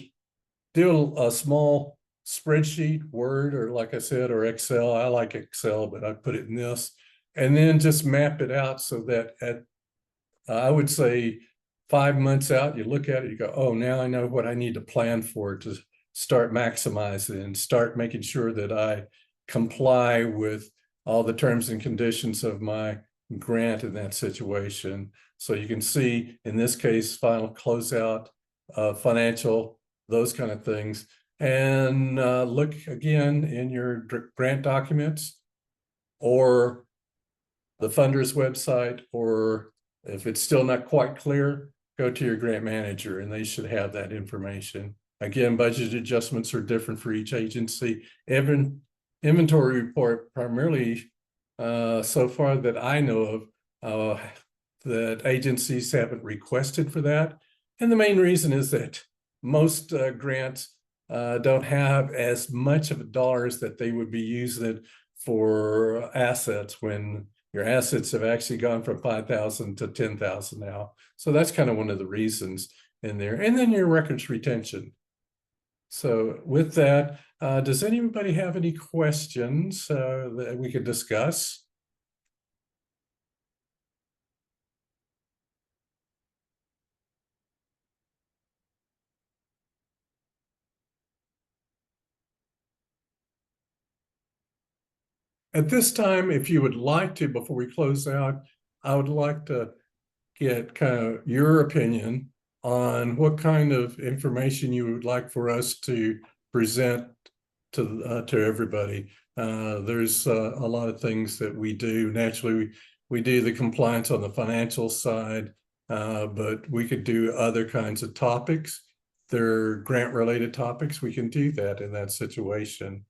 B: do a small spreadsheet, Word, or like I said, or Excel. I like Excel, but I put it in this, and then just map it out so that at, I would say 5 months out, you look at it, you go, oh, now I know what I need to plan for to start maximizing and start making sure that I comply with all the terms and conditions of my grant in that situation. So you can see in this case, final closeout, financial, those kind of things. And look again in your grant documents or the funder's website, or if it's still not quite clear, go to your grant manager and they should have that information. Again, budget adjustments are different for each agency. Inventory report primarily so far that I know of, that agencies haven't requested for that. And the main reason is that most grants don't have as much of dollars that they would be using for assets when your assets have actually gone from 5,000 to 10,000 now. So that's kind of one of the reasons in there. And then your records retention. So with that, does anybody have any questions that we could discuss? At this time, if you would like to, before we close out, I would like to get kind of your opinion on what kind of information you would like for us to present to everybody. There's a lot of things that we do. Naturally, we do the compliance on the financial side, but we could do other kinds of topics. They're grant-related topics. We can do that in that situation.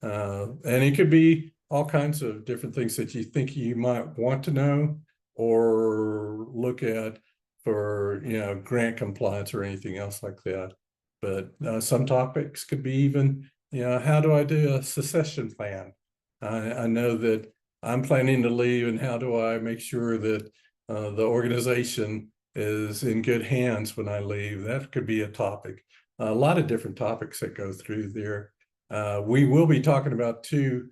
B: And it could be all kinds of different things that you think you might want to know or look at for, grant compliance or anything else like that. But some topics could be even, how do I do a succession plan? I know that I'm planning to leave, and how do I make sure that the organization is in good hands when I leave? That could be a topic. A lot of different topics that go through there. We will be talking about two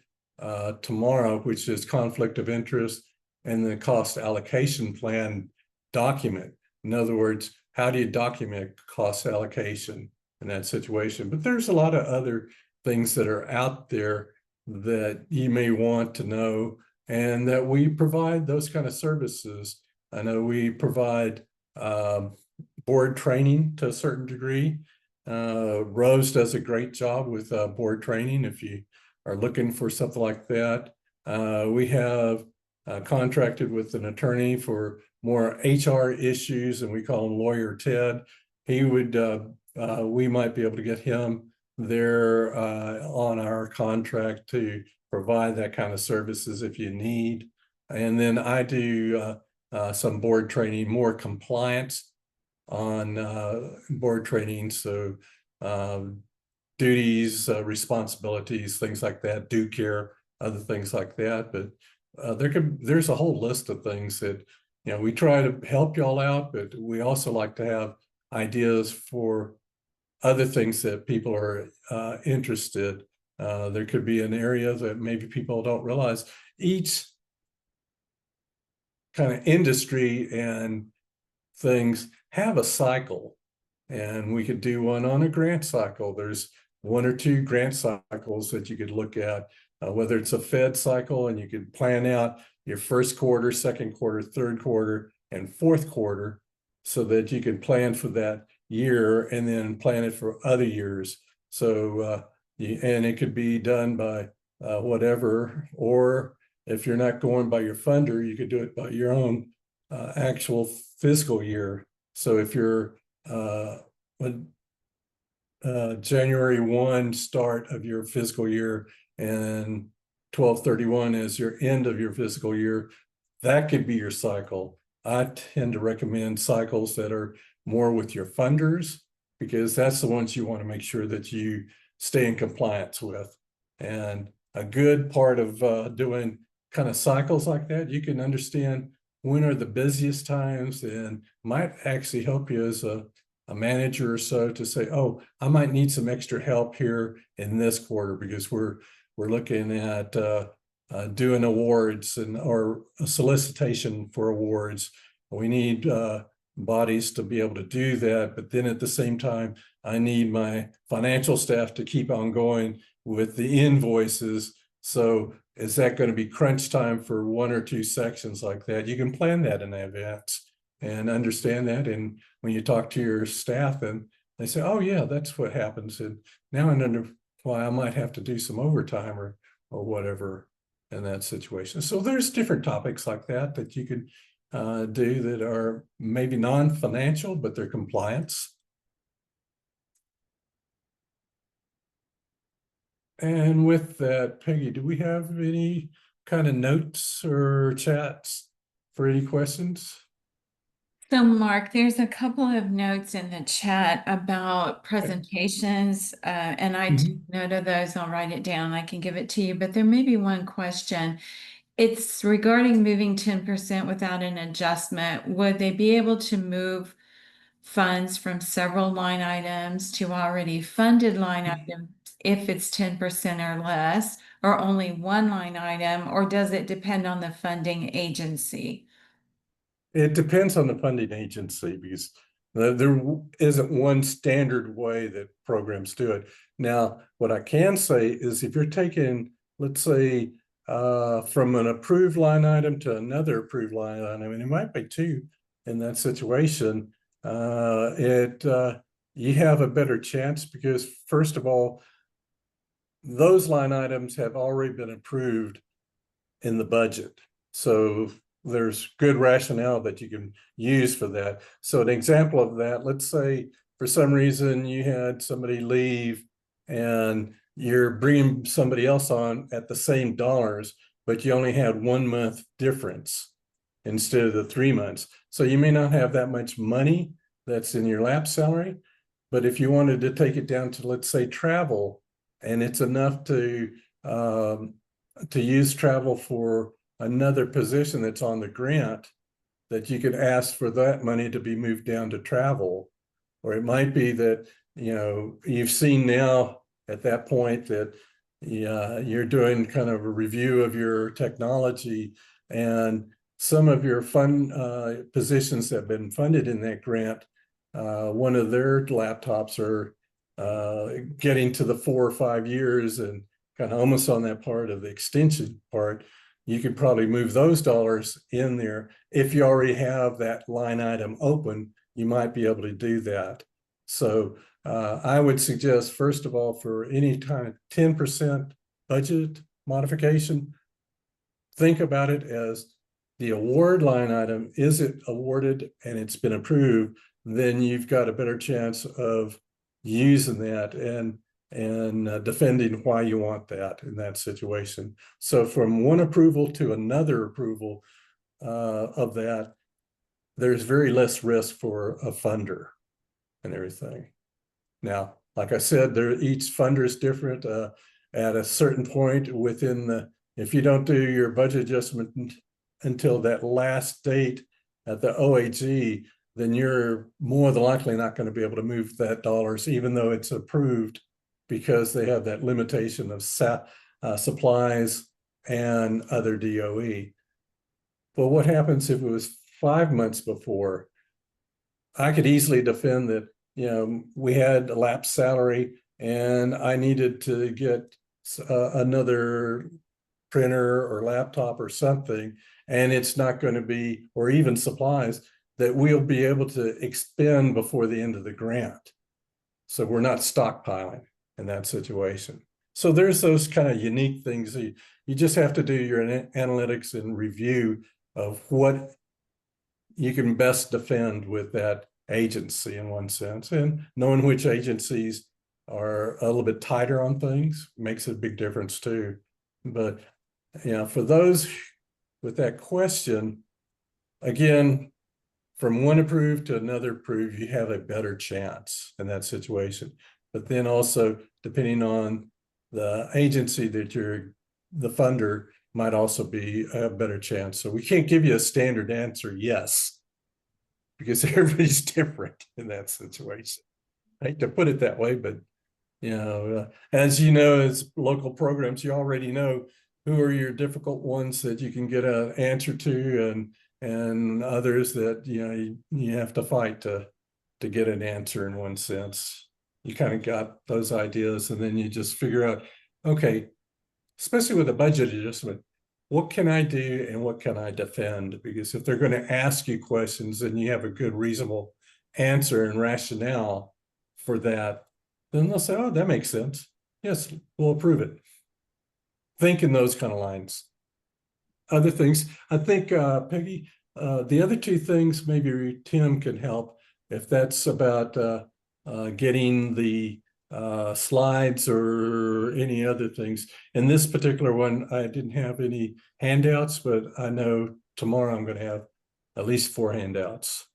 B: tomorrow, which is conflict of interest and the cost allocation plan document. In other words, how do you document cost allocation in that situation? But there's a lot of other things that are out there that you may want to know, and that we provide those kind of services. I know we provide board training to a certain degree. Rose does a great job with board training if you are looking for something like that. We have contracted with an attorney for more HR issues, and we call him Lawyer Ted. He would, we might be able to get him there on our contract to provide that kind of services if you need. And then I do some board training, more compliance on board training. So duties, responsibilities, things like that, due care, other things like that. But there's a whole list of things that, we try to help y'all out, but we also like to have ideas for other things that people are interested. There could be an area that maybe people don't realize. Each kind of industry and things have a cycle, and we could do one on a grant cycle. There's one or two grant cycles that you could look at, whether it's a Fed cycle, and you could plan out your first quarter, second quarter, third quarter, and fourth quarter so that you can plan for that year and then plan it for other years. So, and it could be done by whatever, or if you're not going by your funder, you could do it by your own actual fiscal year. So if you're January 1 start of your fiscal year and 12/31 is your end of your fiscal year, that could be your cycle. I tend to recommend cycles that are more with your funders, because that's the ones you want to make sure that you stay in compliance with. And a good part of doing kind of cycles like that, you can understand when are the busiest times, and might actually help you as a manager or so to say, oh, I might need some extra help here in this quarter because we're looking at doing awards or a solicitation for awards. We need bodies to be able to do that, but then at the same time, I need my financial staff to keep on going with the invoices. So is that going to be crunch time for one or two sections like that? You can plan that in advance and understand that. And when you talk to your staff and they say, oh yeah, that's what happens. And now I know why I might have to do some overtime or whatever in that situation. So there's different topics like that that you could do that are maybe non-financial, but they're compliance. And with that, Peggy, do we have any kind of notes or chats for any questions?
A: So Mark, there's a couple of notes in the chat about presentations, and I took note of those. I'll write it down. I can give it to you, but there may be one question. It's regarding moving 10% without an adjustment. Would they be able to move funds from several line items to already funded line items if it's 10% or less, or only one line item, or does it depend on the funding agency?
B: It depends on the funding agency because there isn't one standard way that programs do it. Now, what I can say is if you're taking, let's say, from an approved line item to another approved line item, and it might be two in that situation, you have a better chance because, first of all, those line items have already been approved in the budget. So there's good rationale that you can use for that. So an example of that, let's say for some reason you had somebody leave and you're bringing somebody else on at the same dollars, but you only had 1 month difference instead of the 3 months. So you may not have that much money that's in your lapse salary, but if you wanted to take it down to, let's say, travel, and it's enough to use travel for another position that's on the grant, that you could ask for that money to be moved down to travel. Or it might be that, you've seen now at that point that you're doing kind of a review of your technology, and some of your fund positions that have been funded in that grant, one of their laptops are getting to the 4 or 5 years and kind of almost on that part of the extension part. You could probably move those dollars in there. If you already have that line item open, you might be able to do that. So I would suggest, first of all, for any kind of 10% budget modification, think about it as the award line item. Is it awarded and it's been approved? Then you've got a better chance of using that and defending why you want that in that situation. So from one approval to another approval of that, there's very less risk for a funder and everything. Now, like I said, each funder is different. At a certain point within if you don't do your budget adjustment until that last date at the OAG, then you're more than likely not going to be able to move that dollars, even though it's approved, because they have that limitation of supplies and other DOE. But what happens if it was 5 months before? I could easily defend that, we had a lapsed salary and I needed to get another printer or laptop or something, and it's not going to be, or even supplies that we'll be able to expend before the end of the grant. So we're not stockpiling in that situation. So there's those kind of unique things. You just have to do your analytics and review of what you can best defend with that agency in one sense, and knowing which agencies are a little bit tighter on things makes a big difference too. But for those with that question, again, from one approved to another approved, you have a better chance in that situation. But then also, depending on the agency that the funder might also be a better chance. So we can't give you a standard answer, yes, because everybody's different in that situation. I hate to put it that way, but as you know, as local programs, you already know who are your difficult ones that you can get an answer to, and others that you have to fight to get an answer in one sense. You kind of got those ideas, and then you just figure out, okay, especially with a budget adjustment, what can I do and what can I defend? Because if they're going to ask you questions and you have a good, reasonable answer and rationale for that, then they'll say, oh, that makes sense. Yes, we'll approve it. Think in those kind of lines. Other things, I think, Peggy, the other two things, maybe Tim can help if that's about getting the slides or any other things. In this particular one, I didn't have any handouts, but I know tomorrow I'm going to have at least 4 handouts.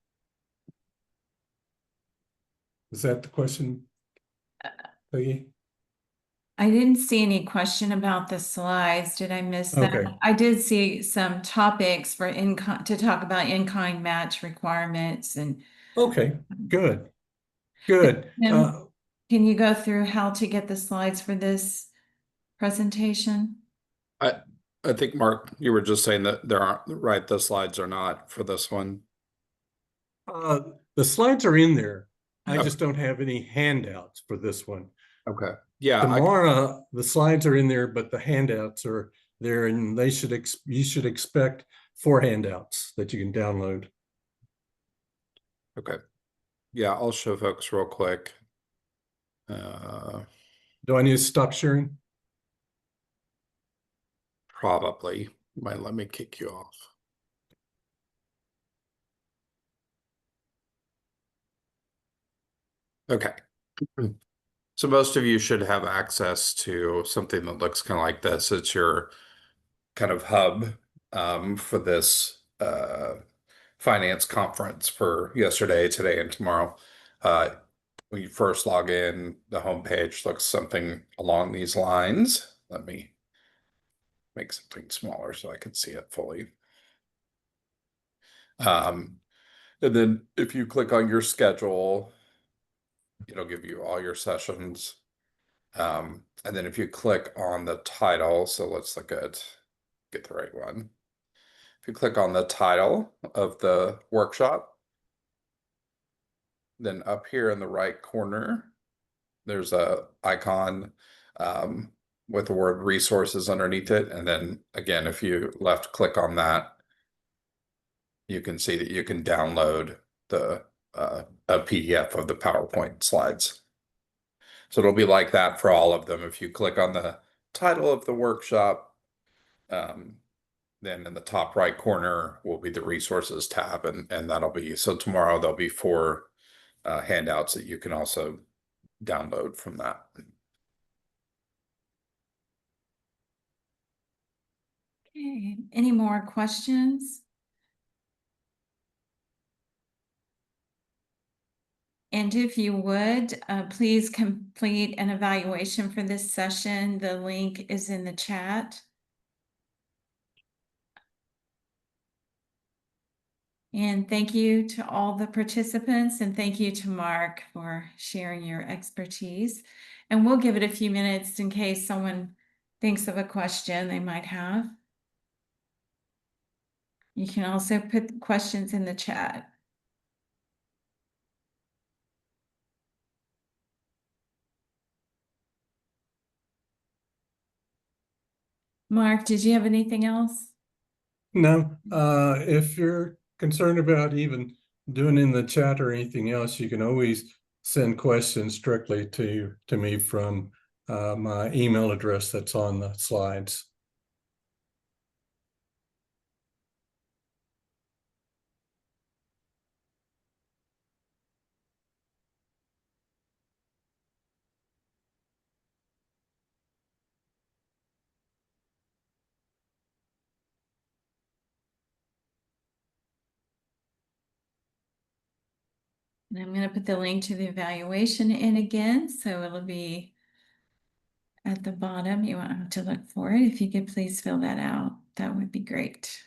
B: Is that the question, Peggy?
A: I didn't see any question about the slides. Did I miss that?
B: Okay.
A: I did see some topics for to talk about in-kind match requirements and.
B: Okay, good, good.
A: Tim, can you go through how to get the slides for this presentation?
C: I I think Mark, you were just saying that there aren't, right, the slides are not for this one.
B: The slides are in there. I
C: Okay.
B: just don't have any handouts for this one.
C: Okay. Yeah,
B: Tomorrow, the slides are in there, but the handouts are there, and you should expect 4 handouts that you can download.
C: okay. Yeah, I'll show folks real quick.
B: Do I need to stop sharing?
C: Probably. Might let me kick you off. Okay. So most of you should have access to something that looks kind of like this. It's your kind of hub for this finance conference for yesterday, today, and tomorrow. When you first log in, the homepage looks something along these lines. Let me make something smaller so I can see it fully. And then if you click on your schedule, it'll give you all your sessions. And then if you click on the title, so let's look at, get the right one. If you click on the title of the workshop, then up here in the right corner, there's a icon with the word resources underneath it. And then again, if you left click on that, you can see that you can download the a PDF of the PowerPoint slides. So it'll be like that for all of them. If you click on the title of the workshop, then in the top right corner will be the resources tab, and that'll be, so tomorrow there'll be 4 handouts that you can also download from that.
A: Okay, any more questions? And if you would, please complete an evaluation for this session. The link is in the chat. And thank you to all the participants, and thank you to Mark for sharing your expertise. And we'll give it a few minutes in case someone thinks of a question they might have. You can also put questions in the chat. Mark, did you have anything else?
B: No, if you're concerned about even doing in the chat or anything else, you can always send questions directly to me from my email address that's on the slides.
A: And I'm going to put the link to the evaluation in again, so it'll be at the bottom. You won't have to look for it. If you could please fill that out, that would be great.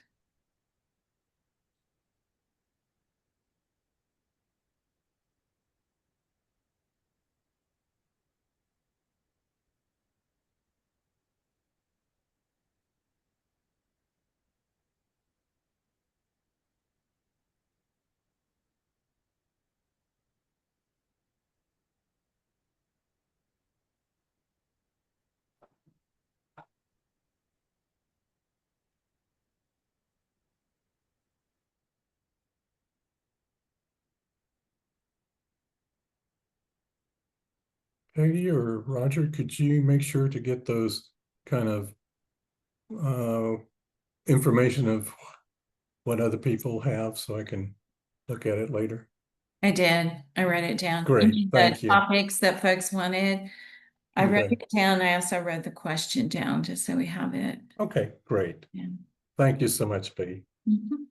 B: Peggy or Roger, could you make sure to get those kind of information of what other people have so I can look at it later?
A: I did. I wrote it down.
B: Great, thank
A: The
B: you.
A: topics that folks wanted. I wrote
B: Okay.
A: it down. I also wrote the question down just so we have it.
B: Okay, great.
A: Yeah.
B: Thank you so much, Peggy.
A: Mhm.